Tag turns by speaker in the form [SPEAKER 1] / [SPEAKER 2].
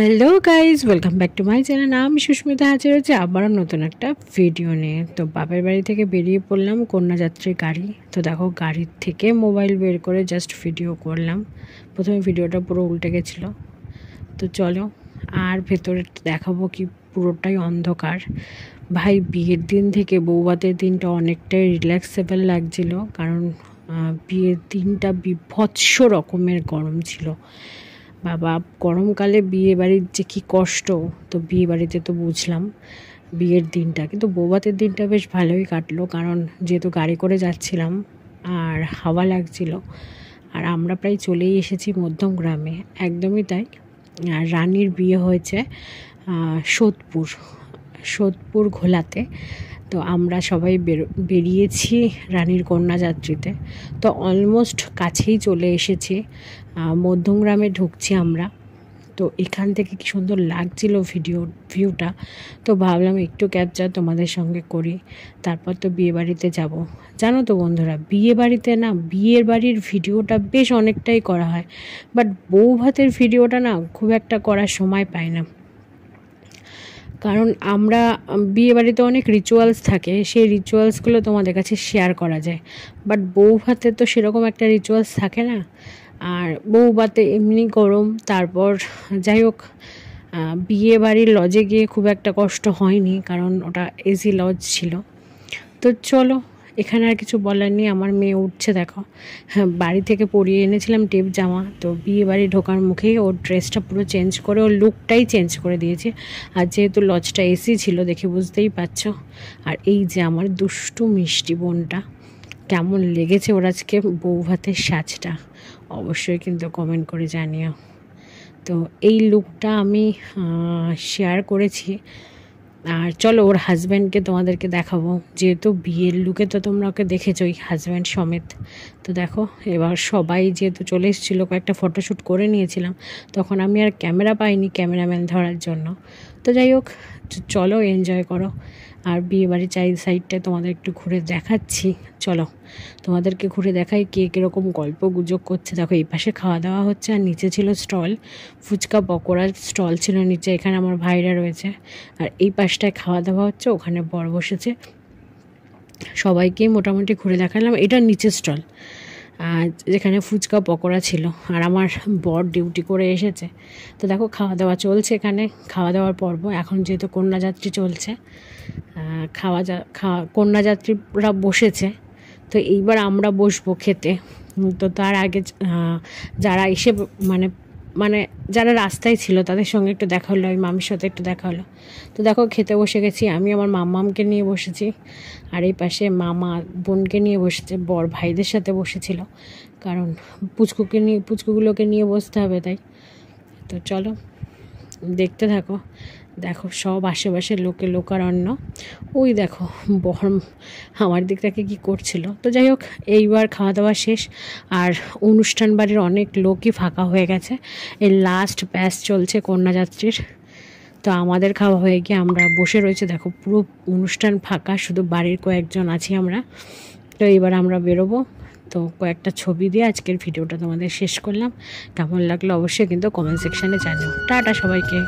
[SPEAKER 1] Hello guys, welcome back to my channel. আমি সুস্মিতা হাজির হচ্ছে আবারও নতুন একটা ভিডিও নিয়ে। তো বাপের বাড়ি থেকে বেরিয়ে পড়লাম কন্যাযাত্রীর গাড়ি। তো দেখো, গাড়ির থেকে মোবাইল বের করে জাস্ট ভিডিও করলাম। প্রথমে ভিডিওটা পুরো উল্টে গেছিলো। তো চলো, আর ভেতরে দেখাবো কি, পুরোটাই অন্ধকার। ভাই, বিয়ের দিন থেকে বৌভাতের দিনটা অনেকটাই রিল্যাক্সেবল লাগছিল, কারণ বিয়ের দিনটা বিভৎস রকমের গরম ছিল। বাবা, গরমকালে বিয়ে বাড়ির যে কী কষ্ট, তো বিয়ে বাড়িতে তো বুঝলাম বিয়ের দিনটা। কিন্তু বৌভাতের দিনটা বেশ ভালোই কাটলো, কারণ যেহেতু গাড়ি করে যাচ্ছিলাম আর হাওয়া লাগছিল। আর আমরা প্রায় চলেই এসেছি মধ্যমগ্রামে, একদমই তাই। আর রানীর বিয়ে হয়েছে সোদপুর ঘোলাতে। তো আমরা সবাই বেরিয়েছি রানীর কন্যাযাত্রীতে। তো অলমোস্ট কাছেই চলে এসেছি, মধ্যমগ্রামে ঢুকছি আমরা। তো এখান থেকে কি সুন্দর লাগছিল ভিউটা। তো ভাবলাম একটু ক্যাপচার তোমাদের সঙ্গে করি, তারপর তো বিয়ে বাড়িতে যাব। জানো তো বন্ধুরা, বিয়ে বাড়িতে না, বিয়ের বাড়ির ভিডিওটা বেশ অনেকটাই করা হয়, বাট বৌভাতের ভিডিওটা না খুব একটা করার সময় পাই না। কারণ আমরা বিয়ে বাড়িতে অনেক রিচুয়ালস থাকে, সেই রিচুয়ালসগুলো তোমাদের কাছে শেয়ার করা যায়, বাট বৌভাতে তো সেরকম একটা রিচুয়ালস থাকে না। আর বৌভাতে এমনি গরম, তারপর যাই হোক, বিয়ে বাড়ির লজে গিয়ে খুব একটা কষ্ট হয়নি, কারণ ওটা এসি লজ ছিল। তো চলো, এখানে আর কিছু বলার নেই। আমার মেয়ে উঠছে, দেখো। হ্যাঁ, বাড়ি থেকে পরিয়ে এনেছিলাম টেপ জামা, তো বিয়ে বাড়ি ঢোকার মুখেই ওর ড্রেসটা পুরো চেঞ্জ করে, ওর লুকটাই চেঞ্জ করে দিয়েছে। আর যেহেতু লজটা এসি ছিল, দেখে বুঝতেই পারছো। আর এই যে আমার দুষ্টু মিষ্টি বোনটা, কেমন লেগেছে ওর আজকে বৌভাতের সাজটা, অবশ্যই কিন্তু কমেন্ট করে জানিও। তো এই লুকটা আমি শেয়ার করেছি। আর চলো, ওর হাজব্যান্ডকে তোমাদেরকে দেখাবো, যেহেতু বিয়ের লুকে তো তোমরা ওকে দেখেছোই হাজব্যান্ড সমেত। তো দেখো, এবার সবাই যেহেতু চলে এসেছিলো, কয়েকটা ফটোশ্যুট করে নিয়েছিলাম, তখন আমি আর ক্যামেরা পাইনি ক্যামেরাম্যান ধরার জন্য। তো যাই হোক, চলো এনজয় করো। আর বিয়ে বাড়ির সাইডটায় তোমাদের একটু ঘুরে দেখাচ্ছি। চলো, তোমাদেরকে ঘুরে দেখাই কে কীরকম গল্প গুজব করছে। দেখো, এই পাশে খাওয়া দাওয়া হচ্ছে, আর নিচে ছিল স্টল, ফুচকা পকোড়ার স্টল ছিল নিচে। এখানে আমার ভাইরা রয়েছে। আর এই পাশটায় খাওয়া দাওয়া হচ্ছে, ওখানে বর বসেছে। সবাইকেই মোটামুটি ঘুরে দেখালাম। এটা নিচে স্টল, যেখানে ফুচকা পকোড়া ছিল। আর আমার বর ডিউটি করে এসেছে। তো দেখো, খাওয়া দাওয়া চলছে এখানে, খাওয়া দাওয়ার পর্ব। এখন যেহেতু কন্যাযাত্রী চলছে, কন্যাযাত্রীরা বসেছে, তো এইবার আমরা বসবো খেতে। তো তার আগে যারা এসে মানে যারা রাস্তায় ছিল তাদের সঙ্গে একটু দেখা হলো, ওই মামির সাথে একটু দেখা হলো। তো দেখো, খেতে বসে গেছি। আমি আমার মাম্মামকে নিয়ে বসেছি, আর এই পাশে মামা বোনকে নিয়ে বসেছে, বর ভাইদের সাথে বসেছিল, কারণ পুচকুগুলোকে নিয়ে বসতে হবে, তাই। তো চলো, দেখতে থাকো। দেখো, সব আশেপাশে লোকারণ্য। ওই দেখো, বর আমার দিক থেকে কী করছিল। তো যাই হোক, এইবার খাওয়া দাওয়া শেষ, আর অনুষ্ঠান বাড়ির অনেক লোকই ফাঁকা হয়ে গেছে। এই লাস্ট ব্যাচ চলছে কন্যাযাত্রীর। তো আমাদের খাওয়া হয়ে গিয়ে আমরা বসে রয়েছে, দেখো পুরো অনুষ্ঠান ফাঁকা, শুধু বাড়ির কয়েকজন আছি আমরা। তো এবার আমরা বেরোবো। তো কয়েকটা ছবি দিয়ে আজকের ভিডিওটা তোমাদের শেষ করলাম। কেমন লাগলো অবশ্যই কিন্তু কমেন্ট সেকশানে জানিও। টাটা সবাইকে।